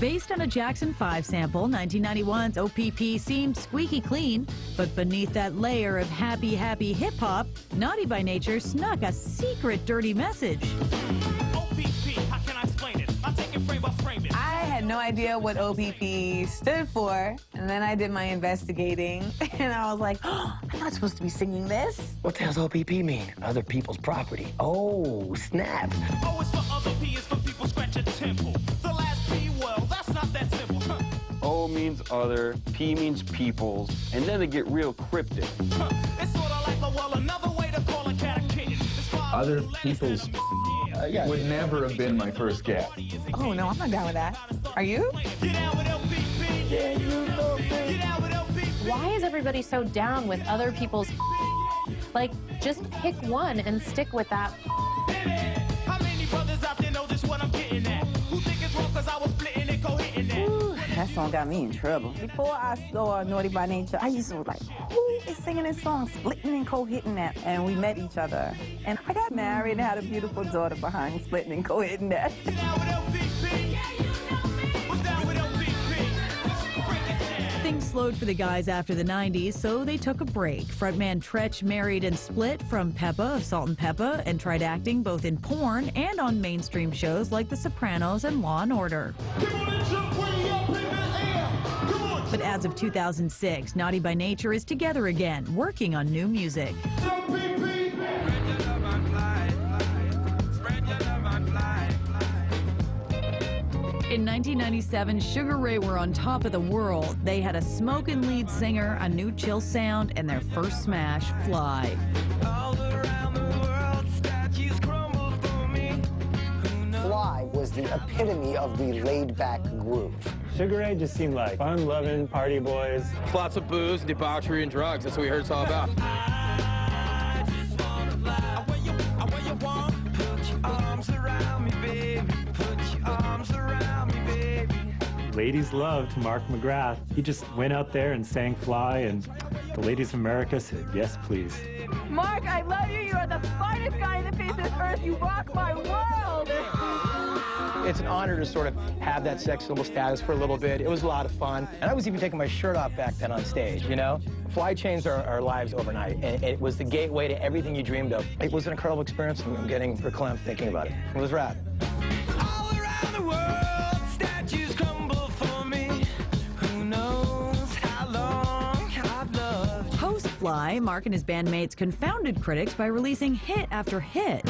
Based on a Jackson 5 sample, 1991's OPP seemed squeaky clean, but beneath that layer of happy, happy hip-hop, Naughty by Nature snuck a secret dirty message. OPP, how can I explain it? I'll take it frame by frame it. I had no idea what OPP stood for, and then I did my investigating, and I was like, oh, I'm not supposed to be singing this. What the hell's OPP mean? Other people's property. Oh, snap. O is for other, P is for people scratch a temple. The last P, well, that's not that simple. O means other, P means people's, and then they get real cryptic. It's sort of like, well, another way to call a cat a kitten. Other people's would never have been my first guess. Oh, no, I'm not down with that. Are you? Get out with LPP. Yeah, you know me. Get out with LPP. Why is everybody so down with other people's? Like, just pick one and stick with that. How many brothers out there know this what I'm getting at? Who think it's wrong cause I was splitting and co-hitting that? Ooh, that song got me in trouble. Before I saw Naughty by Nature, I used to be like, who is singing this song, splitting and co-hitting that? And we met each other. And I got married and had a beautiful daughter behind splitting and co-hitting that. Get out with LPP. Yeah, you know me. What's down with LPP? Break it down. Things slowed for the guys after the 90s, so they took a break. Frontman Tretch married and split from Peppa of Salt and Peppa and tried acting both in porn and on mainstream shows like The Sopranos and Law and Order. But as of 2006, Naughty by Nature is together again, working on new music. In 1997, Sugar Ray were on top of the world. They had a smoking lead singer, a new chill sound, and their first smash, Fly. Fly was the epitome of the laid-back groove. Sugar Ray just seemed like fun-loving party boys. Lots of booze, debauchery, and drugs. That's what we heard it's all about. Ladies loved Mark McGrath. He just went out there and sang Fly, and the ladies of America said, yes, please. Mark, I love you. You are the finest guy in the face of this earth. You rock my world. It's an honor to sort of have that sex symbol status for a little bit. It was a lot of fun. And I was even taking my shirt off back then on stage, you know? Fly changed our lives overnight, and it was the gateway to everything you dreamed of. It was an incredible experience. I'm getting verklempt thinking about it. It was rad. All around the world, statues crumble for me. Who knows how long I've loved. Post-Fly, Mark and his bandmates confounded critics by releasing hit after hit.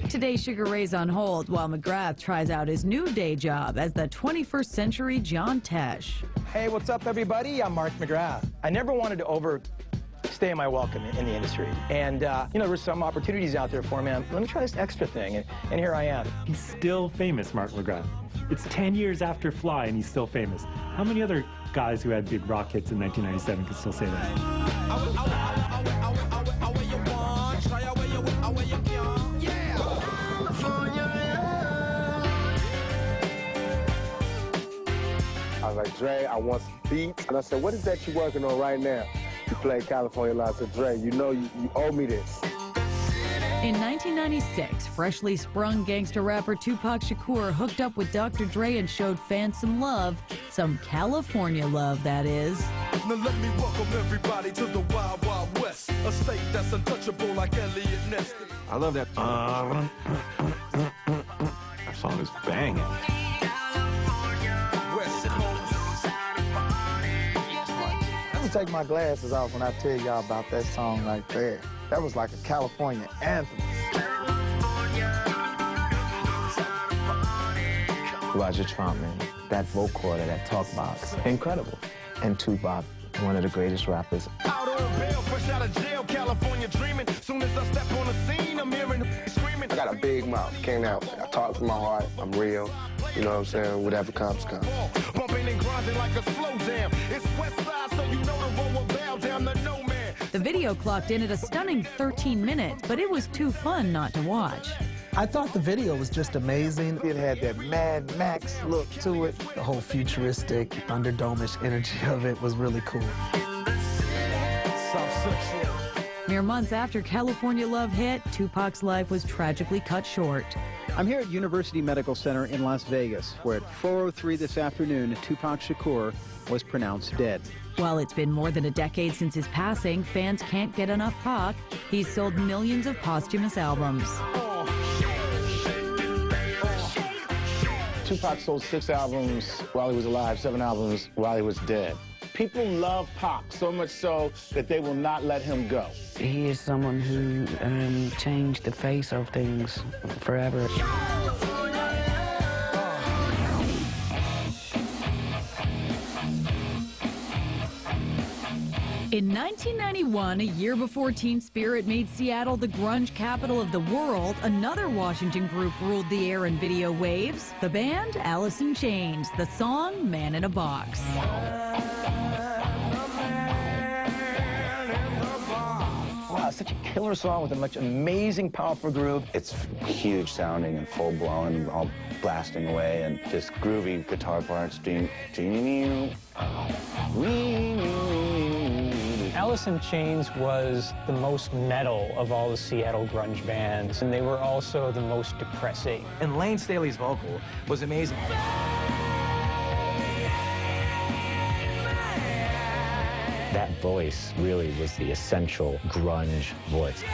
Today, Sugar Ray's on hold while McGrath tries out his new day job as the 21st century John Tesh. Hey, what's up, everybody? I'm Mark McGrath. I never wanted to overstay my welcome in the industry. And, you know, there were some opportunities out there for me. Let me try this extra thing, and here I am. He's still famous, Mark McGrath. It's 10 years after Fly, and he's still famous. How many other guys who had big rock hits in 1997 could still say that? I was like, Dre, I want some beats. And I said, what is that you working on right now? You play California Love. I said, Dre, you know you owe me this. In 1996, freshly sprung gangster rapper Tupac Shakur hooked up with Dr. Dre and showed fans some love. Some California love, that is. Now let me welcome everybody to the Wild Wild West, a state that's untouchable like Elliot Ness. I love that. That song is banging. I'm gonna take my glasses off when I tell y'all about that song right there. That was like a California anthem. Roger Troutman, that vocoder, that talk box, incredible. And Tupac, one of the greatest rappers. Out on bail, fresh out of jail, California dreaming. Soon as I step on the scene, I'm hearing screaming. I got a big mouth. Came out. I talk from my heart. I'm real. You know what I'm saying? Whatever comes, comes. Bumping and grinding like a slow jam. It's West Side, so you know the road will bow down to no man. The video clocked in at a stunning 13 minutes, but it was too fun not to watch. I thought the video was just amazing. It had that Mad Max look to it. The whole futuristic, Thunderdome-ish energy of it was really cool. Mere months after California Love hit, Tupac's life was tragically cut short. I'm here at University Medical Center in Las Vegas, where at 4:03 this afternoon, Tupac Shakur was pronounced dead. While it's been more than a decade since his passing, fans can't get enough Pac. He's sold millions of posthumous albums. Tupac sold 6 albums while he was alive, 7 albums while he was dead. People love Pac so much so that they will not let him go. He is someone who changed the face of things forever. In 1991, a year before Teen Spirit made Seattle the grunge capital of the world, another Washington group ruled the air and video waves. The band, Alice in Chains. The song, Man in a Box. Wow, such a killer song with a much amazing, powerful groove. It's huge sounding and full blown and all blasting away and just groovy guitar parts. Alice in Chains was the most metal of all the Seattle grunge bands, and they were also the most depressing. And Lane Staley's vocal was amazing. That voice really was the essential grunge voice.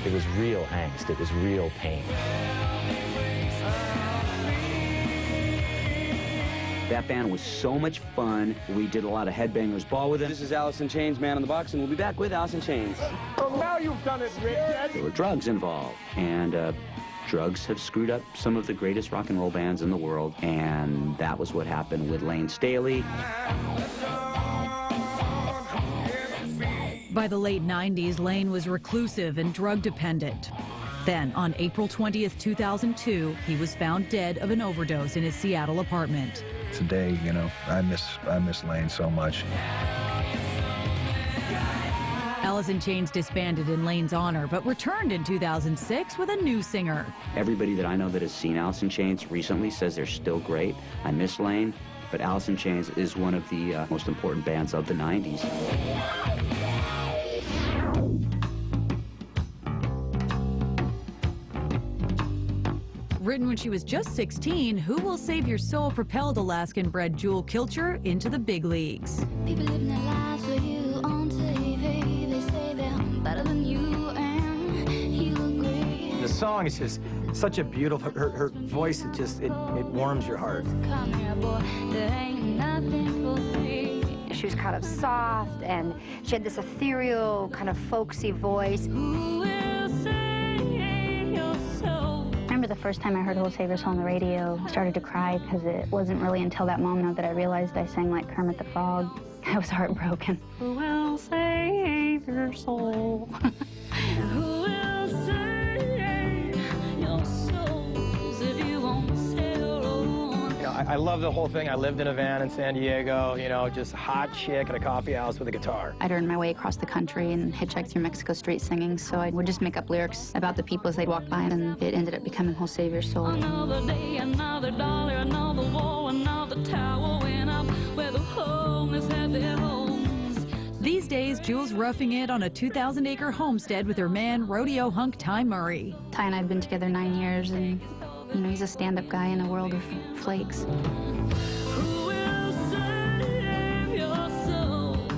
It was real angst, it was real pain. That band was so much fun. We did a lot of Headbangers Ball with them. This is Alice in Chains, Man in the Box, and we'll be back with Alice in Chains. Oh, now you've done it, Rick. There were drugs involved, and drugs have screwed up some of the greatest rock and roll bands in the world, and that was what happened with Lane Staley. By the late 90s, Lane was reclusive and drug dependent. Then, on April 20th, 2002, he was found dead of an overdose in his Seattle apartment. Today, you know, I miss Lane so much. Alice in Chains disbanded in Lane's honor, but returned in 2006 with a new singer. Everybody that I know that has seen Alice in Chains recently says they're still great. I miss Lane, but Alice in Chains is one of the most important bands of the 90s. Written when she was just 16, Who Will Save Your Soul propelled Alaskan-bred Jewel Kilcher into the big leagues. People living their lives for you on TV. They say they're better than you and you agree. The song is just such a beautiful, her voice, it warms your heart. Come here, boy, there ain't nothing for free. She was kind of soft, and she had this ethereal, kind of folksy voice. Who will save your soul? I remember the first time I heard Who Will Save Your Soul on the radio, I started to cry because it wasn't really until that moment that I realized I sang like Kermit the Frog. I was heartbroken. Who will save your soul? Who will save your souls if you won't sail on? You know, I love the whole thing. I lived in a van in San Diego, you know, just hot chick at a coffee house with a guitar. I'd earned my way across the country and hitchhiked through Mexico street singing, so I would just make up lyrics about the people as they'd walk by, and it ended up becoming Who'll Save Your Soul. Another day, another dollar, another war, another tower went up where the homeless have their homes. These days, Jewel's roughing it on a 2,000-acre homestead with her man, rodeo hunk Ty Murray. Ty and I have been together 9 years, and you know, he's a stand-up guy in a world of flakes.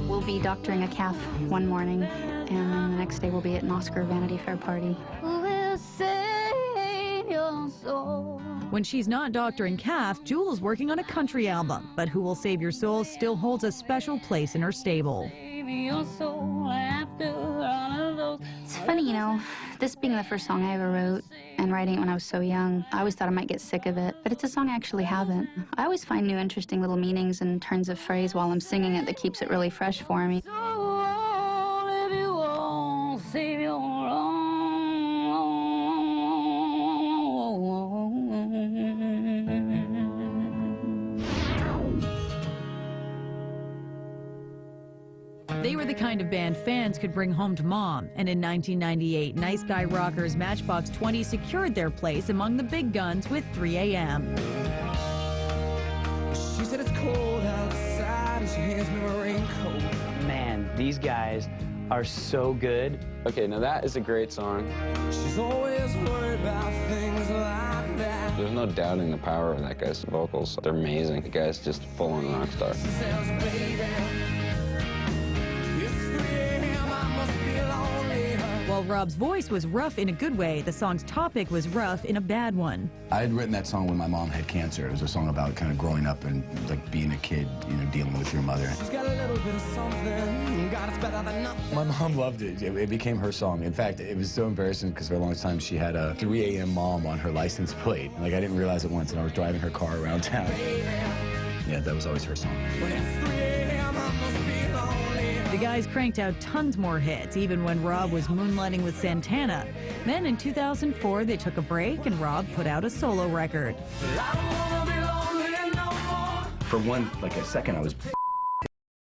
We'll be doctoring a calf one morning, and then the next day we'll be at an Oscar Vanity Fair party. Who will save your soul? When she's not doctoring calf, Jewel's working on a country album, but Who Will Save Your Soul still holds a special place in her stable. It's funny, you know, this being the first song I ever wrote and writing it when I was so young, I always thought I might get sick of it, but it's a song I actually haven't. I always find new interesting little meanings and turns of phrase while I'm singing it that keeps it really fresh for me. They were the kind of band fans could bring home to mom, and in 1998, Nice Guy Rockers Matchbox 20 secured their place among the big guns with 3 a.m. She said it's cold outside and she hands me my raincoat. Man, these guys are so good. Okay, now that is a great song. She's always worried about things like that. There's no doubting the power of that guy's vocals. They're amazing. The guy's just full-on rock star. She says, baby, it's 3 a.m., I must be lonely. While Rob's voice was rough in a good way, the song's topic was rough in a bad one. I had written that song when my mom had cancer. It was a song about kind of growing up and like being a kid, you know, dealing with your mother. She's got a little bit of something. God, it's better than nothing. My mom loved it. It became her song. In fact, it was so embarrassing because for a long time she had a 3 a.m. mom on her license plate. Like I didn't realize it once, and I was driving her car around town. Yeah, that was always her song. When it's 3 a.m., I must be lonely. The guys cranked out tons more hits, even when Rob was moonlighting with Santana. Then in 2004, they took a break, and Rob put out a solo record. I don't wanna be lonely no more. For one, like a second, I was